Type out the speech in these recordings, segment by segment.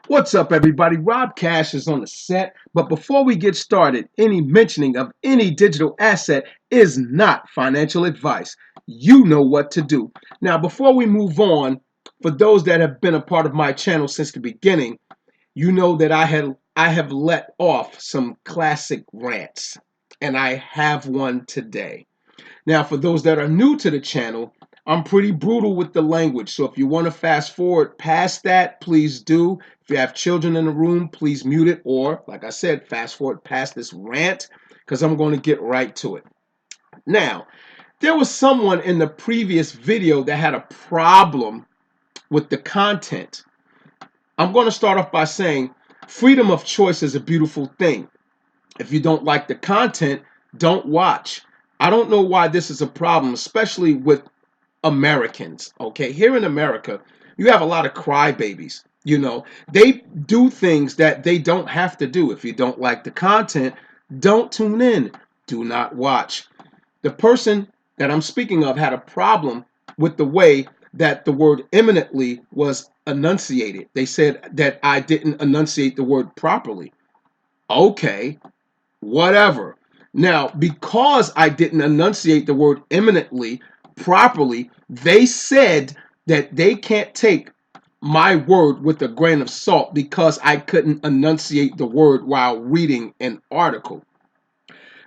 What's up, everybody? Rob Cash is on the set, but before we get started, any mentioning of any digital asset is not financial advice. You know what to do. Now, before we move on, for those that have been a part of my channel since the beginning, you know that I have let off some classic rants, and I have one today. Now, for those that are new to the channel, I'm pretty brutal with the language. So if you want to fast forward past that, please do. If you have children in the room, please mute it. Or, like I said, fast forward past this rant because I'm going to get right to it. Now, there was someone in the previous video that had a problem with the content. I'm going to start off by saying freedom of choice is a beautiful thing. If you don't like the content, don't watch. I don't know why this is a problem, especially with Americans. Okay, here in America, you have a lot of crybabies. They do things that they don't have to do. If you don't like the content, don't tune in. Do not watch. The person that I'm speaking of had a problem with the way that the word imminently was enunciated. They said that I didn't enunciate the word properly. Okay, whatever. Now, because I didn't enunciate the word imminently properly, they said that they can't take my word with a grain of salt because I couldn't enunciate the word while reading an article.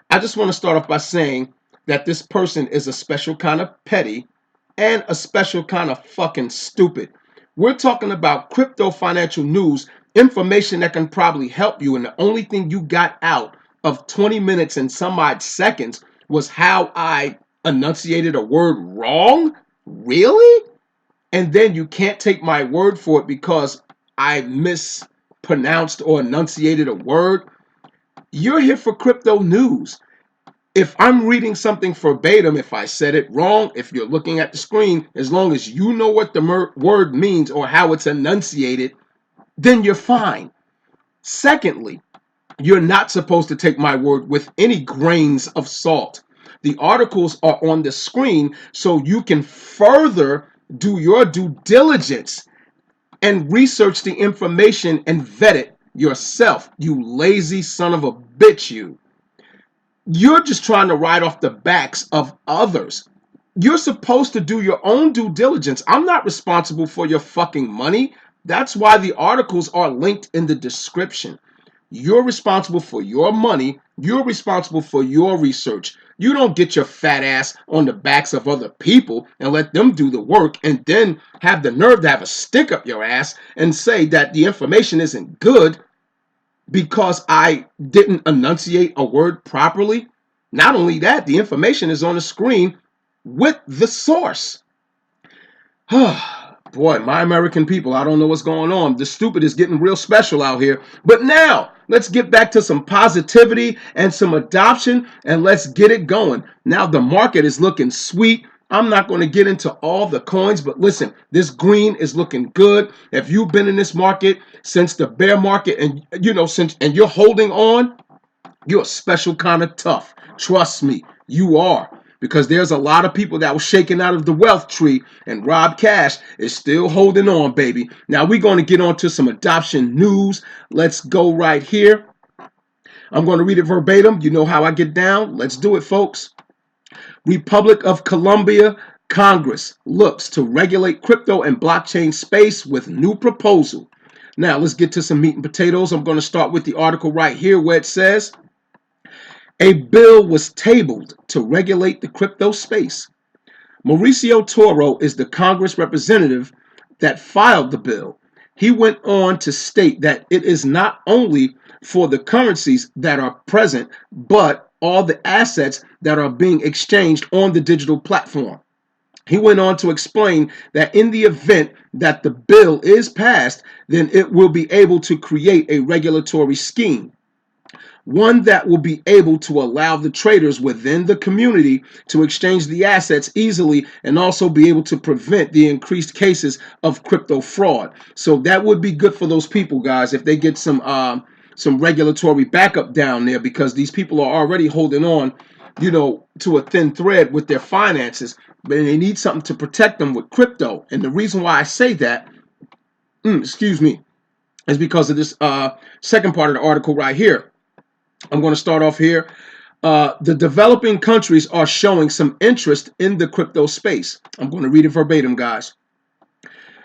I just want to start off by saying that this person is a special kind of petty and a special kind of fucking stupid. We're talking about crypto financial news, information that can probably help you, and the only thing you got out of 20 minutes and some odd seconds was how I enunciated a word wrong? Really? And then you can't take my word for it because I mispronounced or enunciated a word? You're here for crypto news. If I'm reading something verbatim, if I said it wrong, if you're looking at the screen, as long as you know what the word means or how it's enunciated, then you're fine. Secondly, you're not supposed to take my word with any grains of salt. The articles are on the screen so you can further do your due diligence and research the information and vet it yourself. You lazy son of a bitch, you. You're just trying to ride off the backs of others. You're supposed to do your own due diligence. I'm not responsible for your fucking money. That's why the articles are linked in the description. You're responsible for your money. You're responsible for your research. You don't get your fat ass on the backs of other people and let them do the work and then have the nerve to have a stick up your ass and say that the information isn't good because I didn't enunciate a word properly. Not only that, the information is on the screen with the source. Boy, my American people, I don't know what's going on. The stupid is getting real special out here. But now, let's get back to some positivity and some adoption, and let's get it going. Now, the market is looking sweet. I'm not going to get into all the coins, but listen, this green is looking good. If you've been in this market since the bear market and you're holding on, you're a special kind of tough. Trust me, you are. Because there's a lot of people that were shaken out of the wealth tree, and Rob Cash is still holding on, baby. Now we're going to get on to some adoption news. Let's go right here. I'm going to read it verbatim. You know how I get down. Let's do it, folks. Republic of Colombia Congress looks to regulate crypto and blockchain space with new proposal. Now let's get to some meat and potatoes. I'm going to start with the article right here where it says, a bill was tabled to regulate the crypto space. Mauricio Toro is the Congress representative that filed the bill. He went on to state that it is not only for the currencies that are present, but all the assets that are being exchanged on the digital platform. He went on to explain that in the event that the bill is passed, then it will be able to create a regulatory scheme, one that will be able to allow the traders within the community to exchange the assets easily and also be able to prevent the increased cases of crypto fraud. So that would be good for those people, guys, if they get some regulatory backup down there, because these people are already holding on, to a thin thread with their finances, but they need something to protect them with crypto. And the reason why I say that, excuse me, is because of this second part of the article right here. I'm going to start off here. The developing countries are showing some interest in the crypto space. I'm going to read it verbatim, guys.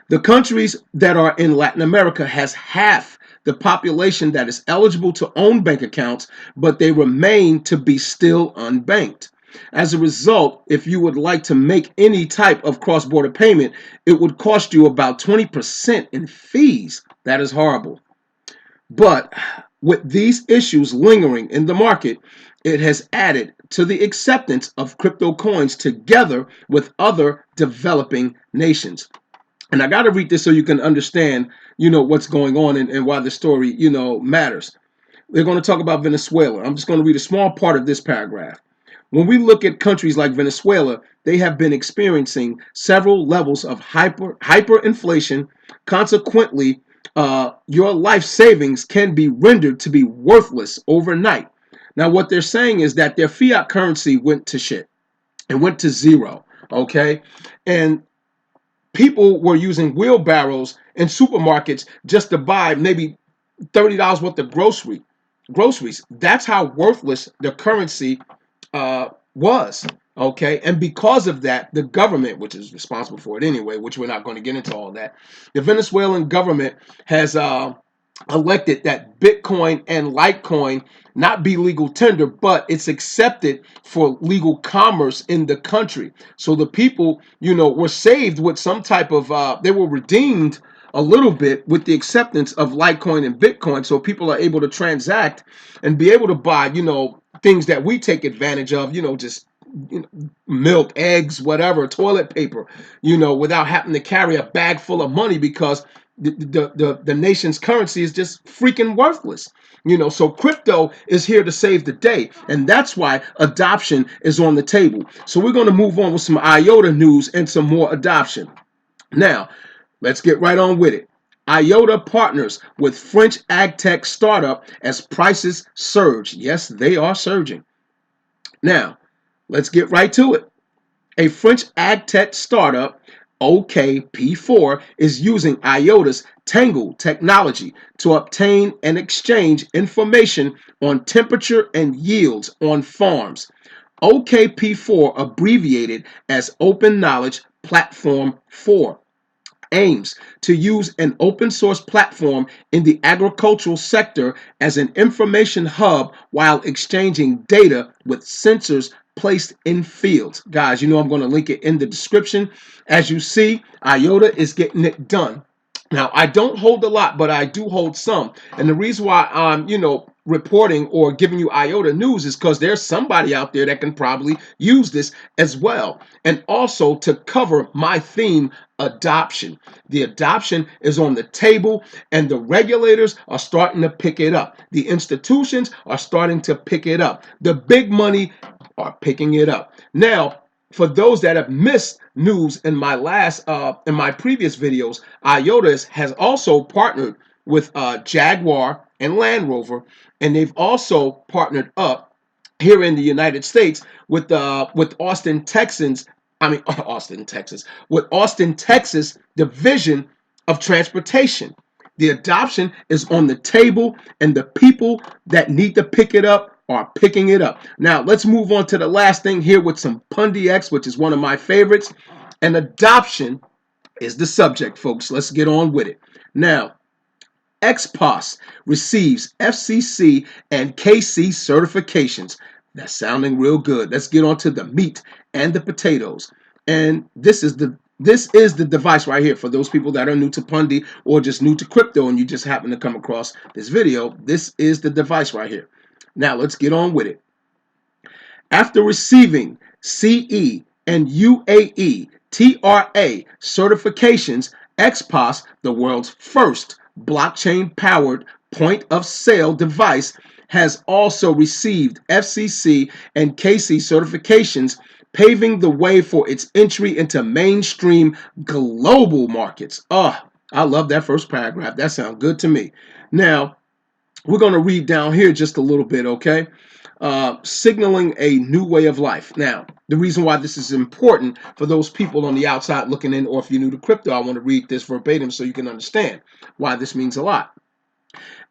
The countries that are in Latin America has half the population that is eligible to own bank accounts, but they remain to be still unbanked. As a result, if you would like to make any type of cross-border payment, it would cost you about 20% in fees. That is horrible. But with these issues lingering in the market, it has added to the acceptance of crypto coins together with other developing nations. And I got to read this so you can understand, what's going on and why the story, matters. We're going to talk about Venezuela. I'm just going to read a small part of this paragraph. When we look at countries like Venezuela, they have been experiencing several levels of hyperinflation. Consequently, your life savings can be rendered to be worthless overnight. Now, what they're saying is that their fiat currency went to shit. It went to zero. Okay. And people were using wheelbarrows in supermarkets just to buy maybe $30 worth of groceries. That's how worthless the currency was. Okay, and because of that, the government, which is responsible for it anyway, which we're not going to get into all that, the Venezuelan government has elected that Bitcoin and Litecoin not be legal tender, but it's accepted for legal commerce in the country. So the people, were saved with some type of, they were redeemed a little bit with the acceptance of Litecoin and Bitcoin. So people are able to transact and be able to buy, things that we take advantage of, just milk, eggs, whatever, toilet paper, without having to carry a bag full of money because the nation's currency is just freaking worthless. So crypto is here to save the day, and that's why adoption is on the table. So we're going to move on with some IOTA news and some more adoption. Now, let's get right on with it. IOTA partners with French ag tech startup as prices surge. Yes, they are surging. Now, let's get right to it. A French ag tech startup, OKP4, is using IOTA's Tangle technology to obtain and exchange information on temperature and yields on farms. OKP4, abbreviated as Open Knowledge Platform 4, aims to use an open source platform in the agricultural sector as an information hub while exchanging data with sensors placed in fields. Guys, I'm going to link it in the description. As you see, IOTA is getting it done. Now, I don't hold a lot, but I do hold some. And the reason why I'm, reporting or giving you IOTA news is because there's somebody out there that can probably use this as well. And also to cover my theme, adoption. The adoption is on the table, and the regulators are starting to pick it up. The institutions are starting to pick it up. The big money are picking it up. Now, for those that have missed news in my previous videos, IOTA has also partnered with Jaguar and Land Rover, and they've also partnered up here in the United States with Austin, Texas, with Austin, Texas Division of Transportation. The adoption is on the table, and the people that need to pick it up are picking it up. Now, let's move on to the last thing here with some PundiX, which is one of my favorites. And adoption is the subject, folks. Let's get on with it. Now, XPOS receives FCC and KC certifications. That's sounding real good. Let's get on to the meat and the potatoes. And this is the device right here for those people that are new to Pundi or just new to crypto and you just happen to come across this video. This is the device right here. Now let's get on with it. After receiving CE and UAE TRA certifications, XPOS, the world's first blockchain-powered point-of-sale device, has also received FCC and KC certifications, paving the way for its entry into mainstream global markets. Oh, I love that first paragraph. That sounds good to me. Now, we're going to read down here just a little bit, okay? Signaling a new way of life. Now, the reason why this is important for those people on the outside looking in, or if you're new to crypto, I want to read this verbatim so you can understand why this means a lot.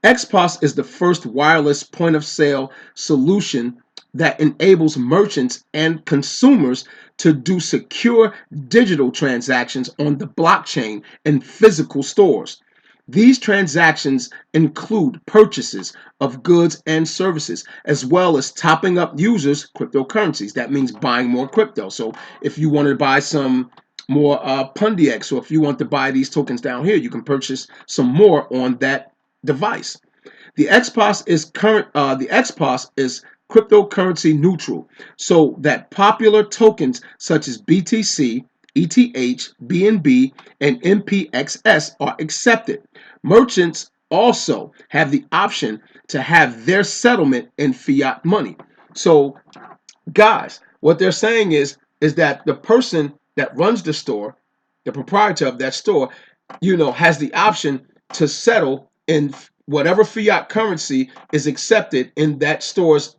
XPOS is the first wireless point of sale solution that enables merchants and consumers to do secure digital transactions on the blockchain in physical stores. These transactions include purchases of goods and services, as well as topping up users' cryptocurrencies. That means buying more crypto. So if you want to buy some more PundiX, or if you want to buy these tokens down here, you can purchase some more on that device. The XPOS is cryptocurrency neutral, so that popular tokens such as BTC, ETH, BNB, and MPXS are accepted. Merchants also have the option to have their settlement in fiat money. So, guys, what they're saying is that the person that runs the store, the proprietor of that store, has the option to settle in whatever fiat currency is accepted in that store's,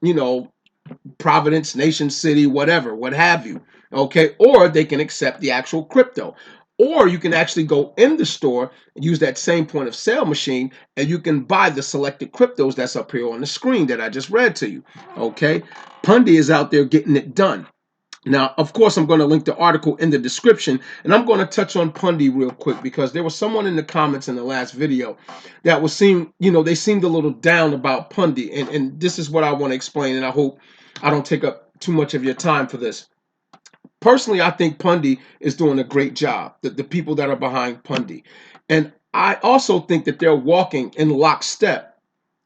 Providence, Nation City, whatever, what have you. Okay, or they can accept the actual crypto. Or you can actually go in the store and use that same point of sale machine, and you can buy the selected cryptos that's up here on the screen that I just read to you. Okay, Pundi is out there getting it done. Now, of course, I'm going to link the article in the description, and I'm going to touch on Pundi real quick because there was someone in the comments in the last video that they seemed a little down about Pundi, and this is what I want to explain, and I hope I don't take up too much of your time for this. Personally, I think Pundi is doing a great job, the people that are behind Pundi. And I also think that they're walking in lockstep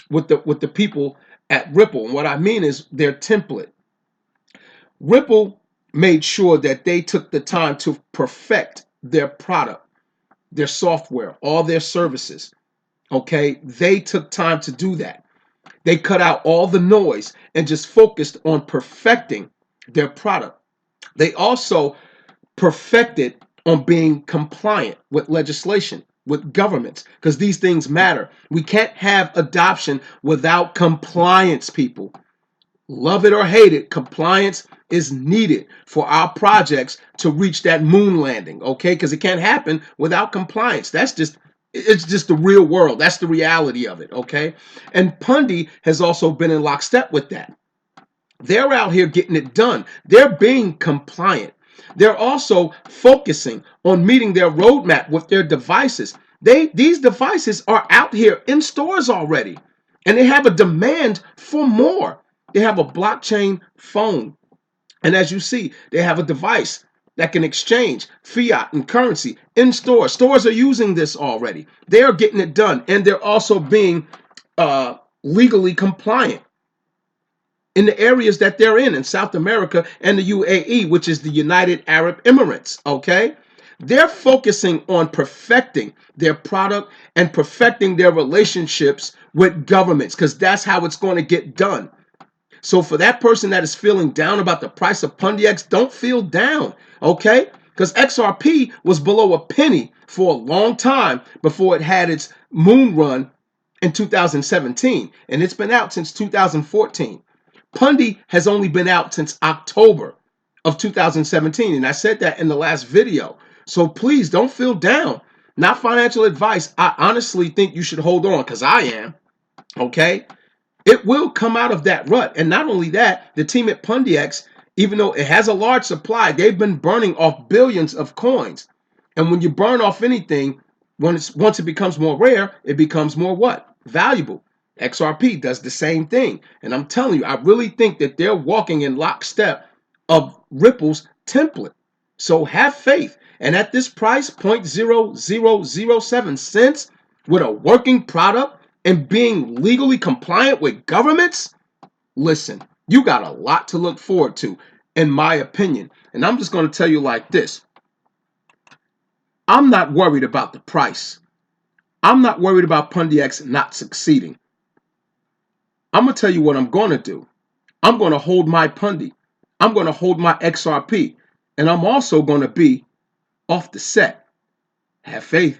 with the people at Ripple. And what I mean is their template. Ripple made sure that they took the time to perfect their product, their software, all their services. Okay, they took time to do that. They cut out all the noise and just focused on perfecting their product. They also perfected on being compliant with legislation, with governments, because these things matter. We can't have adoption without compliance, people. Love it or hate it, compliance is needed for our projects to reach that moon landing, okay? Because it can't happen without compliance. It's just the real world. That's the reality of it, okay? And Pundi has also been in lockstep with that. They're out here getting it done. They're being compliant. They're also focusing on meeting their roadmap with their devices. These devices are out here in stores already, and they have a demand for more. They have a blockchain phone, and as you see, they have a device that can exchange fiat and currency in stores. Stores are using this already. They are getting it done, and they're also being legally compliant in the areas that they're in South America and the UAE, which is the United Arab Emirates, okay? They're focusing on perfecting their product and perfecting their relationships with governments, because that's how it's going to get done. So for that person that is feeling down about the price of PundiX, don't feel down, okay? Because XRP was below a penny for a long time before it had its moon run in 2017, and it's been out since 2014. Pundi has only been out since October of 2017, and I said that in the last video. So please don't feel down. Not financial advice. I honestly think you should hold on, because I am, okay? It will come out of that rut. And not only that, the team at PundiX, even though it has a large supply, they've been burning off billions of coins. And when you burn off anything, once it becomes more rare, it becomes more what? Valuable. XRP does the same thing. And I'm telling you, I really think that they're walking in lockstep of Ripple's template. So have faith. And at this price, 0.0007 cents with a working product and being legally compliant with governments, listen, you got a lot to look forward to, in my opinion. And I'm just going to tell you like this. I'm not worried about the price. I'm not worried about PundiX not succeeding. I'm going to tell you what I'm going to do. I'm going to hold my Pundi. I'm going to hold my XRP. And I'm also going to be off the set. Have faith.